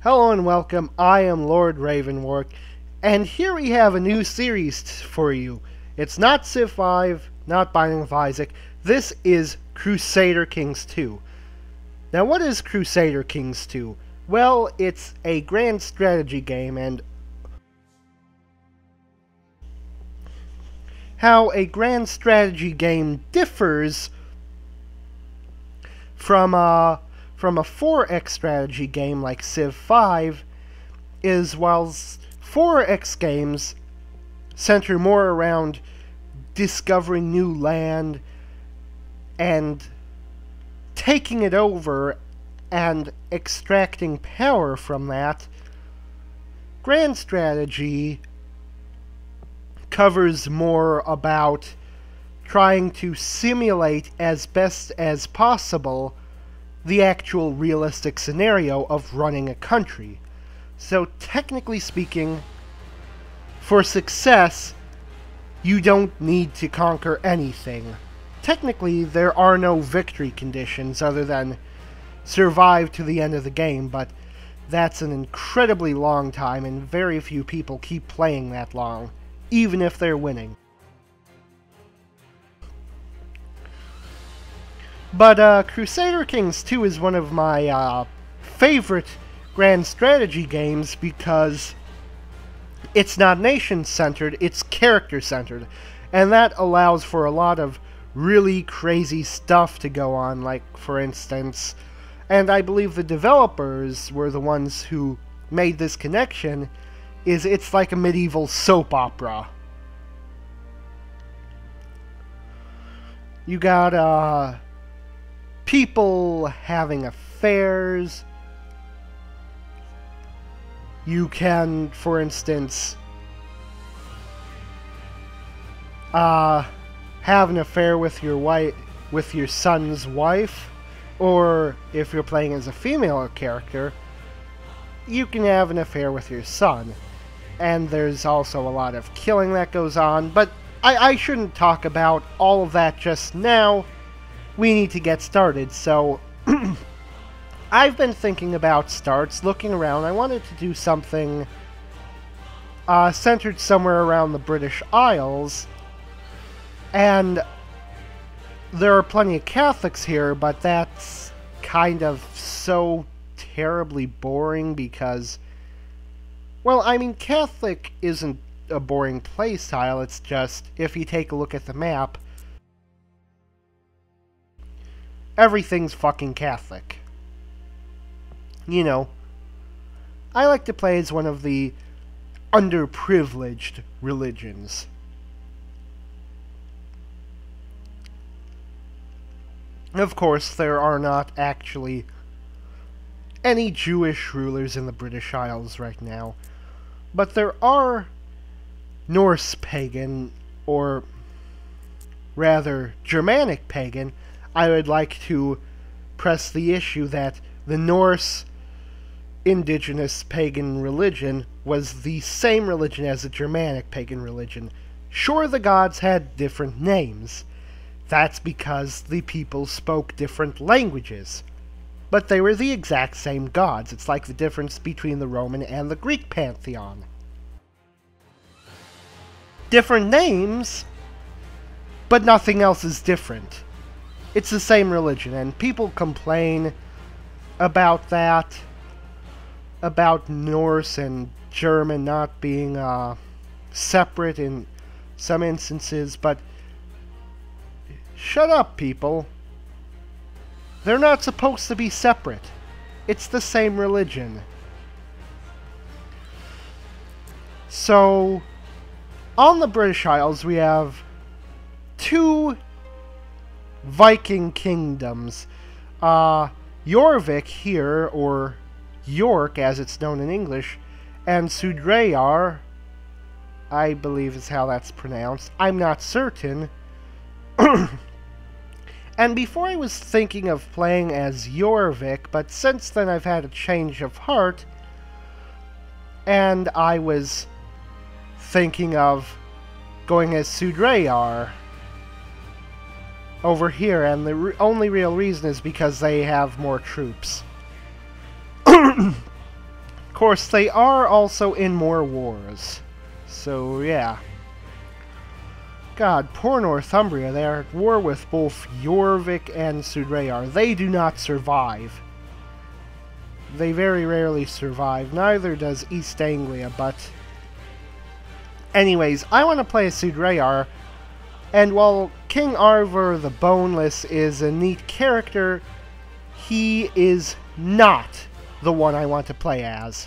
Hello and welcome, I am Lord Revonworc, and here we have a new series for you. It's not Civ 5, not Binding of Isaac, this is Crusader Kings II. Now what is Crusader Kings II? Well, it's a grand strategy game, and how a grand strategy game differs from a 4X strategy game like Civ 5 is whilst 4X games center more around discovering new land and taking it over and extracting power from that, grand strategy covers more about trying to simulate as best as possible the actual realistic scenario of running a country. So technically speaking, for success, you don't need to conquer anything. Technically, there are no victory conditions other than survive to the end of the game, but that's an incredibly long time, and very few people keep playing that long, even if they're winning. But Crusader Kings II is one of my favorite grand strategy games because it's not nation-centered, it's character-centered. And that allows for a lot of really crazy stuff to go on, like, for instance, and I believe the developers were the ones who made this connection, is it's like a medieval soap opera. You got, people having affairs. You can, for instance, have an affair with your son's wife, or if you're playing as a female character, you can have an affair with your son. And there's also a lot of killing that goes on, but I shouldn't talk about all of that just now. We need to get started, so I've been thinking about starts, looking around. I wanted to do something centered somewhere around the British Isles, and there are plenty of Catholics here, but that's kind of so terribly boring because, well, I mean, Catholic isn't a boring playstyle, it's just, if you take a look at the map, everything's fucking Catholic. You know, I like to play as one of the underprivileged religions. Of course, there are not actually any Jewish rulers in the British Isles right now, but there are Norse pagan, or rather Germanic pagan. I would like to press the issue that the Norse indigenous pagan religion was the same religion as the Germanic pagan religion. Sure, the gods had different names. That's because the people spoke different languages. But they were the exact same gods. It's like the difference between the Roman and the Greek pantheon. Different names, but nothing else is different. It's the same religion, and people complain about that, about Norse and German not being separate in some instances, but shut up, people. They're not supposed to be separate. It's the same religion. So, on the British Isles, we have two Viking kingdoms. Jorvik here, or York as it's known in English, and Sudrayar, I believe is how that's pronounced. I'm not certain. And before I was thinking of playing as Jorvik, but since then I've had a change of heart, and I was thinking of going as Sudrayar over here, and the only real reason is because they have more troops. course, they are also in more wars. So, yeah. God, poor Northumbria. They are at war with both Jorvik and Sudreyar. They do not survive. They very rarely survive. Neither does East Anglia, but... Anyways, I want to play as Sudreyar, and while King Arvar the Boneless is a neat character, he is not the one I want to play as.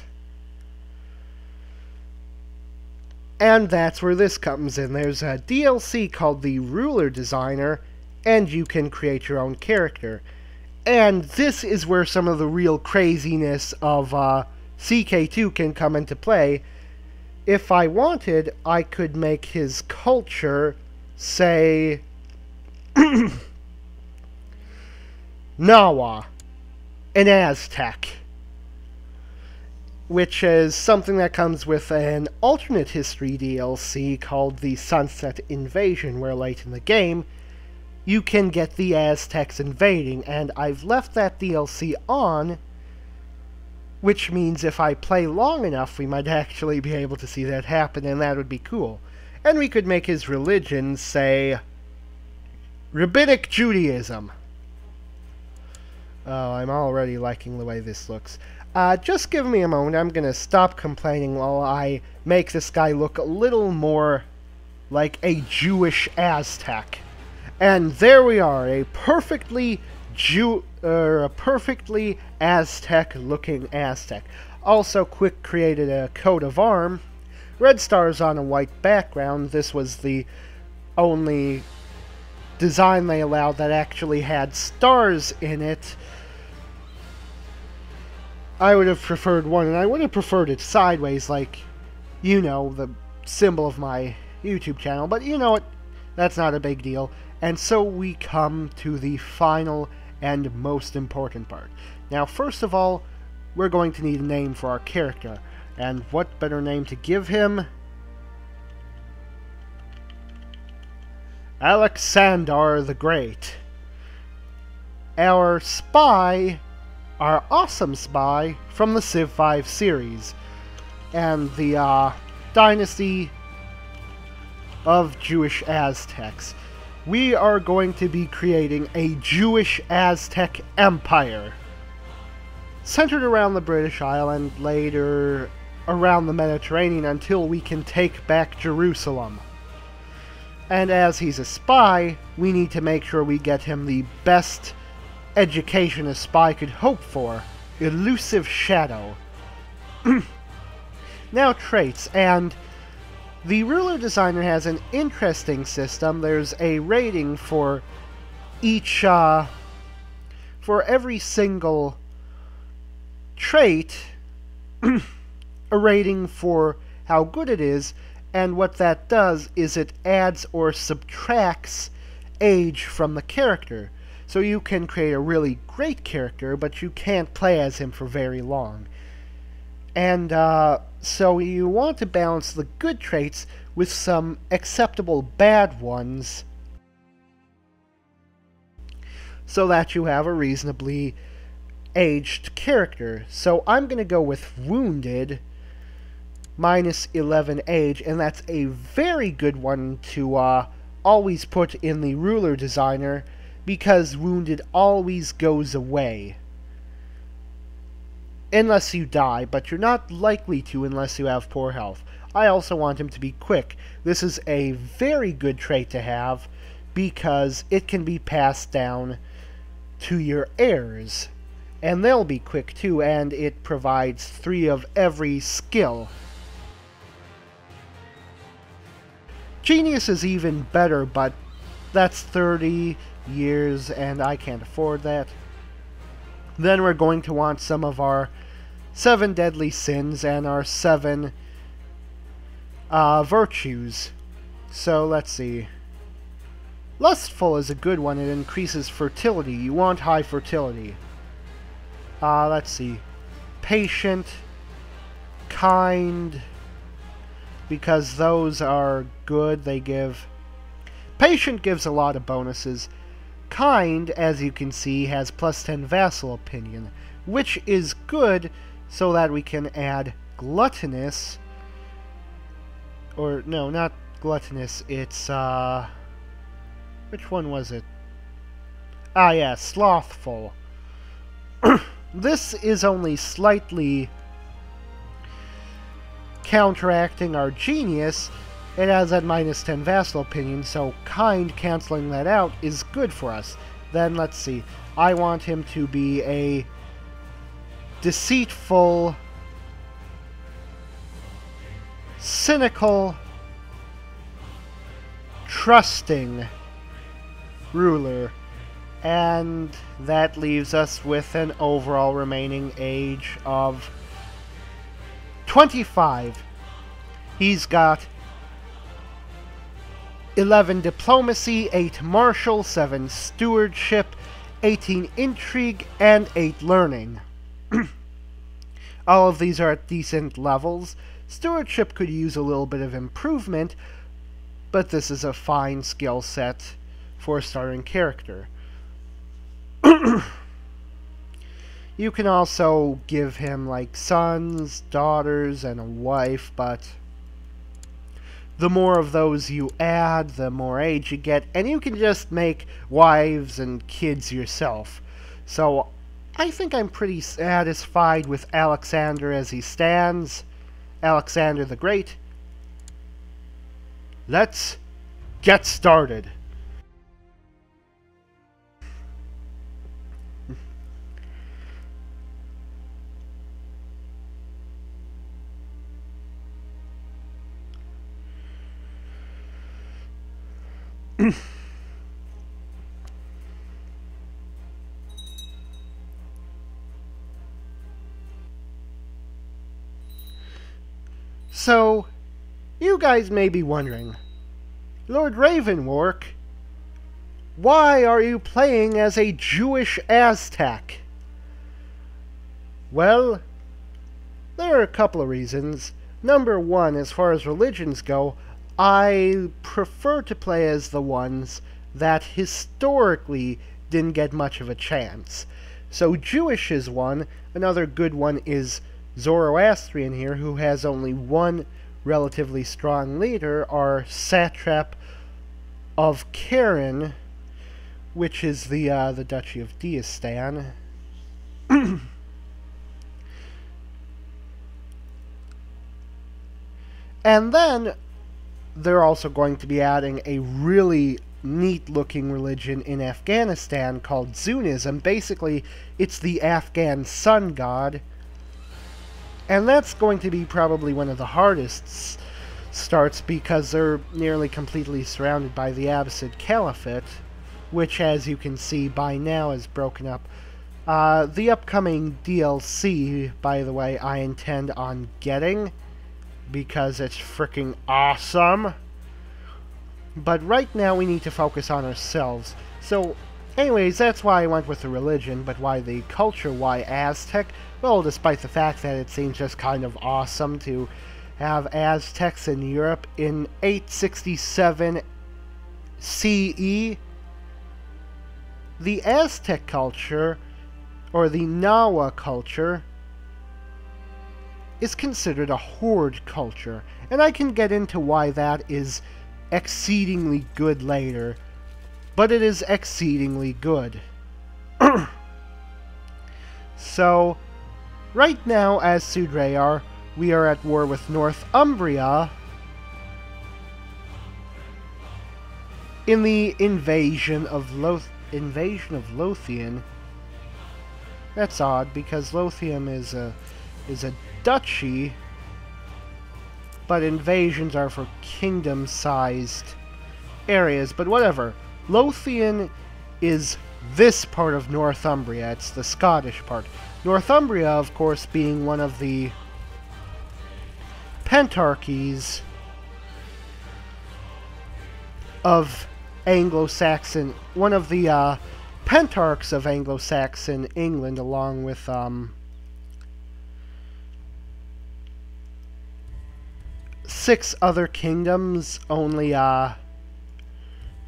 And that's where this comes in. There's a DLC called the Ruler Designer, and you can create your own character. And this is where some of the real craziness of CK2 can come into play. If I wanted, I could make his culture, say, Nahua, an Aztec, which is something that comes with an alternate history DLC called the Sunset Invasion, where late in the game, you can get the Aztecs invading, and I've left that DLC on, which means if I play long enough, we might actually be able to see that happen, and that would be cool. And we could make his religion, say, Rabbinic Judaism. Oh, I'm already liking the way this looks. Just give me a moment. I'm going to stop complaining while I make this guy look a little more like a Jewish Aztec. And there we are, a perfectly Aztec-looking Aztec. Also, quick created a coat of arm. Red stars on a white background. This was the only design they allowed that actually had stars in it. I would have preferred one, and I would have preferred it sideways, like, you know, the symbol of my YouTube channel. But you know what? That's not a big deal. And so we come to the final and most important part. Now, first of all, we're going to need a name for our character. And what better name to give him? Aleksandar the Great. Our spy, our awesome spy from the Civ 5 series. And the dynasty of Jewish Aztecs. We are going to be creating a Jewish Aztec empire, centered around the British Isle and later around the Mediterranean until we can take back Jerusalem. And as he's a spy, we need to make sure we get him the best education a spy could hope for, Elusive Shadow. Now traits, and the Ruler Designer has an interesting system. There's a rating for each, for every single trait, a rating for how good it is, and what that does is it adds or subtracts age from the character. So you can create a really great character, but you can't play as him for very long. And so you want to balance the good traits with some acceptable bad ones so that you have a reasonably aged character. So I'm going to go with Wounded, minus 11 age, and that's a very good one to always put in the Ruler Designer, because Wounded always goes away. Unless you die, but you're not likely to unless you have poor health. I also want him to be quick. This is a very good trait to have, because it can be passed down to your heirs. And they'll be quick too, and it provides 3 of every skill. Genius is even better, but that's 30 years, and I can't afford that. Then we're going to want some of our 7 deadly sins and our 7 virtues. So let's see. Lustful is a good one. It increases fertility. You want high fertility. Let's see. Patient, kind, because those are good. They give... Patient gives a lot of bonuses. Kind, as you can see, has plus 10 vassal opinion, which is good so that we can add gluttonous, or no, not gluttonous, it's, which one was it? Ah, yeah, slothful. This is only slightly counteracting our genius. It has that -10 vassal opinion, so kind canceling that out is good for us. Then, let's see. I want him to be a deceitful, cynical, trusting ruler. And that leaves us with an overall remaining age of 25. He's got 11 diplomacy, 8 martial, 7 stewardship, 18 intrigue, and 8 learning. All of these are at decent levels. Stewardship could use a little bit of improvement, but this is a fine skill set for a starting character. You can also give him, like, sons, daughters, and a wife, but the more of those you add, the more age you get, and you can just make wives and kids yourself. So, I think I'm pretty satisfied with Aleksandar as he stands. Aleksandar the Great. Let's get started. So, you guys may be wondering, Lord Revonworc, why are you playing as a Jewish Aztec? Well, there are a couple of reasons. Number one, as far as religions go, I prefer to play as the ones that historically didn't get much of a chance. So Jewish is one. Another good one is Zoroastrian here, who has only one relatively strong leader, our satrap of Karen, which is the Duchy of Dagestan. And then they're also going to be adding a really neat-looking religion in Afghanistan called Zunism. Basically, it's the Afghan sun god. And that's going to be probably one of the hardest starts because they're nearly completely surrounded by the Abbasid Caliphate, which, as you can see by now, is broken up. The upcoming DLC, by the way, I intend on getting because it's freaking awesome. But right now we need to focus on ourselves. So, anyways, that's why I went with the religion, but why the culture, why Aztec? Well, despite the fact that it seems just kind of awesome to have Aztecs in Europe in 867 CE, the Aztec culture, or the Nahua culture, is considered a horde culture, and I can get into why that is exceedingly good later, but it is exceedingly good. So, right now, as Sudrayar, we are at war with Northumbria in the invasion of Lothian. That's odd, because Lothian is a duchy, but invasions are for kingdom-sized areas, but whatever. Lothian is this part of Northumbria. It's the Scottish part. Northumbria, of course, being one of the pentarchies of Anglo-Saxon, one of the pentarchs of Anglo-Saxon England, along with 6 other kingdoms, only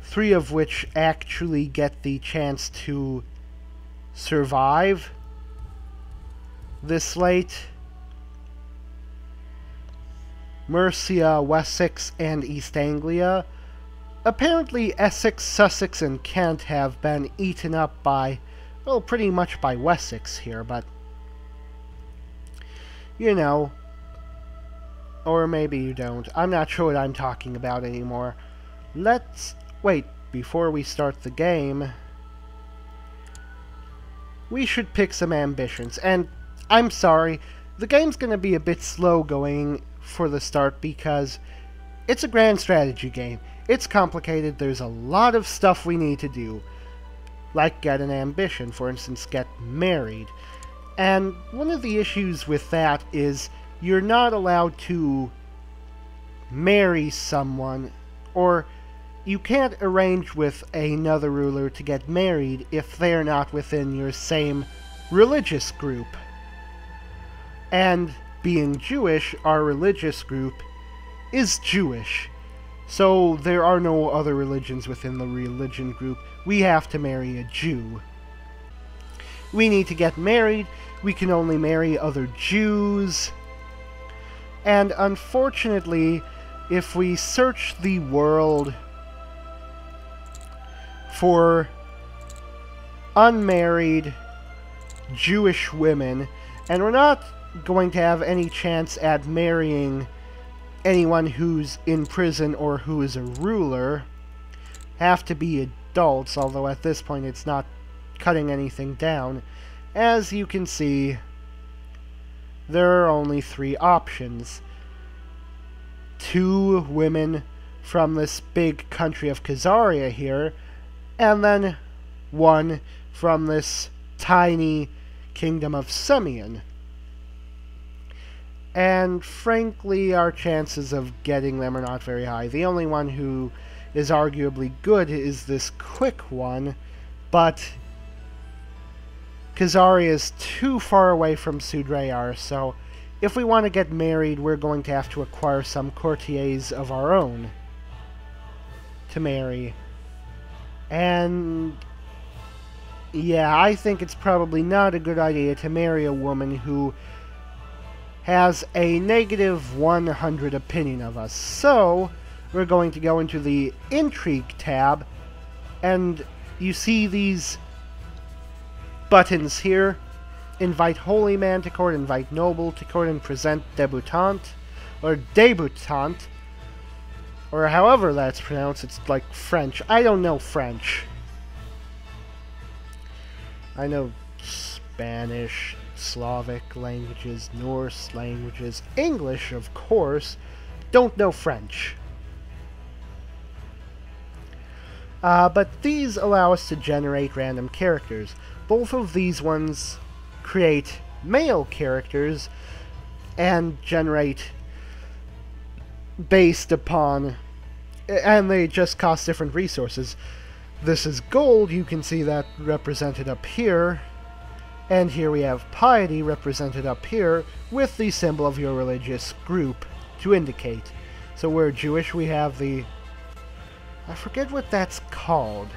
3 of which actually get the chance to survive this late Mercia, Wessex, and East Anglia. Apparently Essex, Sussex, and Kent have been eaten up by, well, pretty much by Wessex here, but, you know, or maybe you don't. I'm not sure what I'm talking about anymore. Let's, wait, before we start the game, we should pick some ambitions, and I'm sorry, the game's going to be a bit slow going for the start because it's a grand strategy game. It's complicated, there's a lot of stuff we need to do, like get an ambition, for instance, get married. And one of the issues with that is you're not allowed to marry someone, or you can't arrange with another ruler to get married if they're not within your same religious group. And being Jewish, our religious group is Jewish. So there are no other religions within the religion group. We have to marry a Jew. We need to get married. We can only marry other Jews. And unfortunately, if we search the world for unmarried Jewish women, and we're not going to have any chance at marrying anyone who's in prison or who is a ruler, have to be adults, although at this point it's not cutting anything down. As you can see, there are only 3 options. 2 women from this big country of Khazaria here, and then 1 from this tiny kingdom of Simeon. And frankly, our chances of getting them are not very high. The only one who is arguably good is this quick one, but Khazaria is too far away from Sudrayar, so if we want to get married, we're going to have to acquire some courtiers of our own to marry. And yeah, I think it's probably not a good idea to marry a woman who has a negative 100 opinion of us. So, we're going to go into the Intrigue tab, and you see these buttons here. Invite holy man to court, invite noble to court, and present debutante, or debutante, or however that's pronounced. It's like French. I don't know French. I know Spanish, Slavic languages, Norse languages, English, of course. Don't know French. But these allow us to generate random characters. Both of these ones create male characters and generate based upon, and they just cost different resources. This is gold, you can see that represented up here. And here we have piety represented up here with the symbol of your religious group to indicate. So we're Jewish, we have the... I forget what that's called.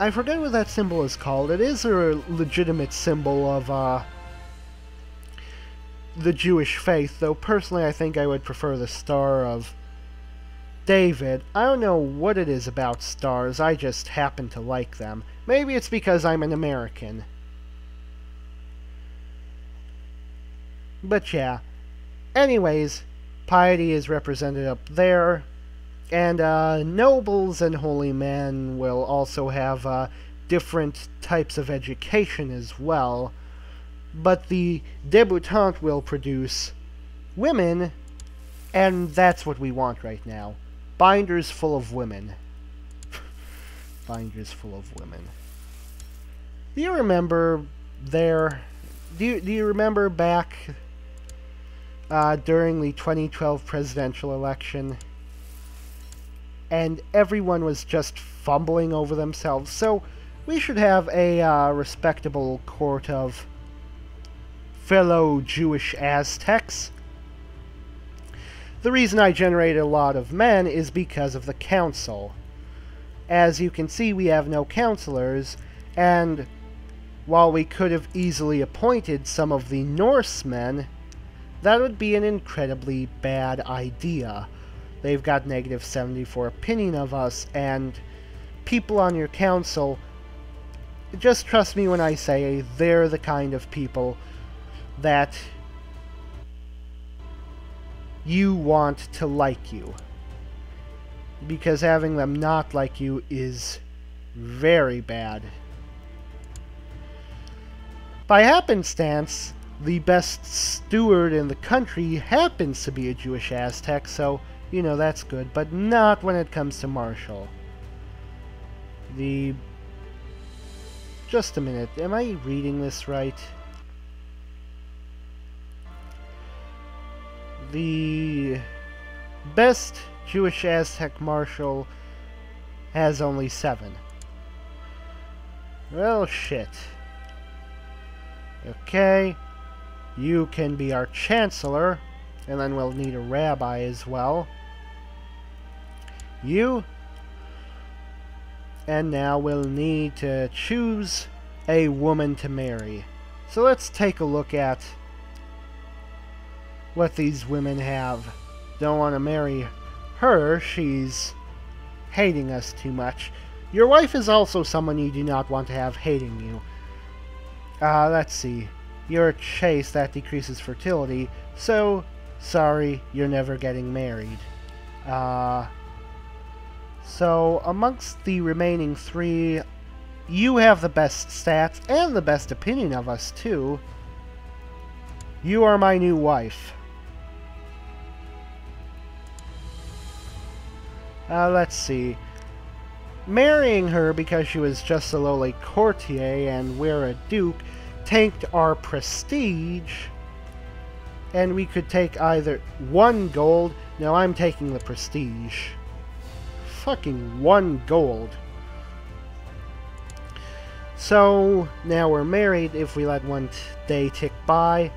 I forget what that symbol is called. It is a legitimate symbol of the Jewish faith, though personally I think I would prefer the Star of David. I don't know what it is about stars, I just happen to like them. Maybe it's because I'm an American. But yeah. Anyways, piety is represented up there. And nobles and holy men will also have different types of education as well. But the debutante will produce women, and that's what we want right now. Binders full of women. Binders full of women. Do you remember there... Do you remember back during the 2012 presidential election? And everyone was just fumbling over themselves. So we should have a respectable court of fellow Jewish Aztecs. The reason I generated a lot of men is because of the council. As you can see, we have no counselors, and while we could have easily appointed some of the Norsemen, that would be an incredibly bad idea. They've got negative 74 opinion of us, and people on your council, just trust me when I say they're the kind of people that you want to like you. Because having them not like you is very bad. By happenstance, the best steward in the country happens to be a Jewish Aztec, so, you know, that's good, but not when it comes to Marshall. Just a minute, am I reading this right? The best Jewish Aztec Marshal has only 7. Well, shit. Okay, you can be our Chancellor, and then we'll need a Rabbi as well. You. And now we'll need to choose a woman to marry. So let's take a look at what these women have. Don't want to marry her, she's hating us too much. Your wife is also someone you do not want to have hating you. Let's see. You're chaste, that decreases fertility, so sorry, you're never getting married. So amongst the remaining 3, you have the best stats and the best opinion of us too. You are my new wife. Let's see. Marrying her because she was just a lowly courtier and we're a duke tanked our prestige, and we could take either 1 gold. No, I'm taking the prestige. Fucking 1 gold. So now we're married. If we let 1 day tick by,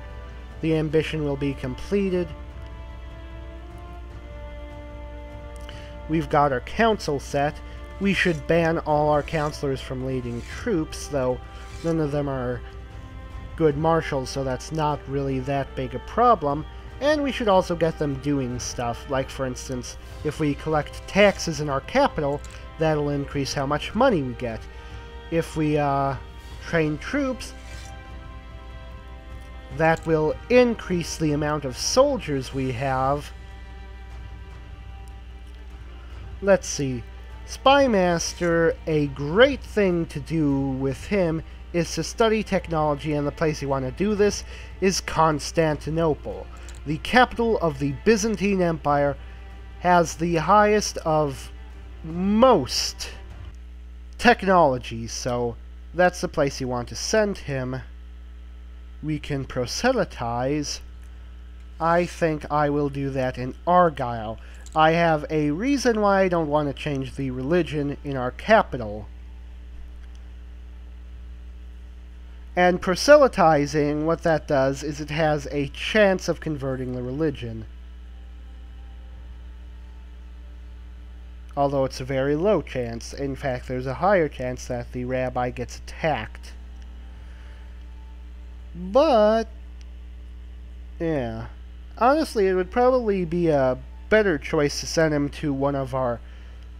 the ambition will be completed. We've got our council set. We should ban all our councillors from leading troops, though none of them are good marshals, so that's not really that big a problem. And we should also get them doing stuff, like for instance, if we collect taxes in our capital, that'll increase how much money we get. If we train troops, that will increase the amount of soldiers we have. Let's see. Spymaster, a great thing to do with him is to study technology, and the place you want to do this is Constantinople. The capital of the Byzantine Empire has the highest of most technology, so that's the place you want to send him. We can proselytize. I think I will do that in Argyle. I have a reason why I don't want to change the religion in our capital. And proselytizing, what that does is it has a chance of converting the religion. Although it's a very low chance. In fact, there's a higher chance that the rabbi gets attacked. But, yeah. Honestly, it would probably be a better choice to send him to one of our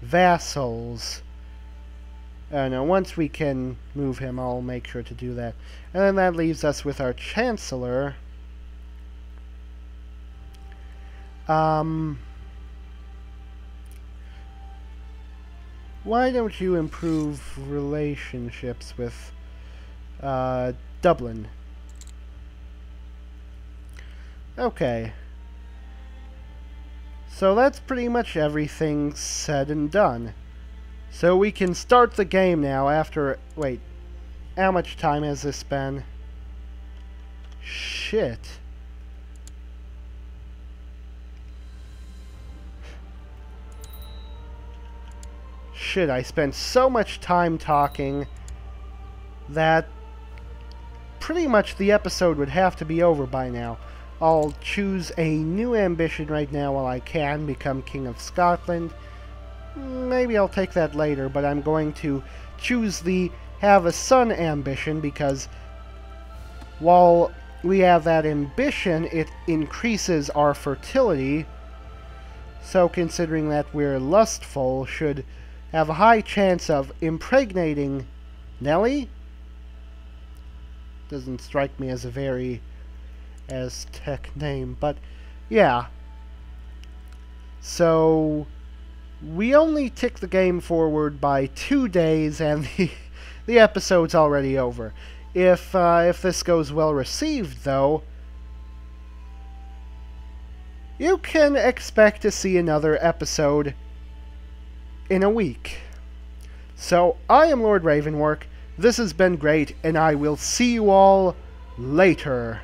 vassals. No, once we can move him, I'll make sure to do that. And then that leaves us with our Chancellor. Why don't you improve relationships with Dublin? Okay. So that's pretty much everything said and done. So we can start the game now after... Wait. How much time has this been? Shit. Shit, I spent so much time talking that pretty much the episode would have to be over by now. I'll choose a new ambition right now while I can, become King of Scotland. Maybe I'll take that later, but I'm going to choose the have a son ambition because while we have that ambition, it increases our fertility. So considering that we're lustful, should have a high chance of impregnating Nelly. Doesn't strike me as a very Aztec name, but yeah. So we only tick the game forward by 2 days, and the episode's already over. If this goes well received, though, you can expect to see another episode in a week. So, I am Lord Revonworc, this has been great, and I will see you all later.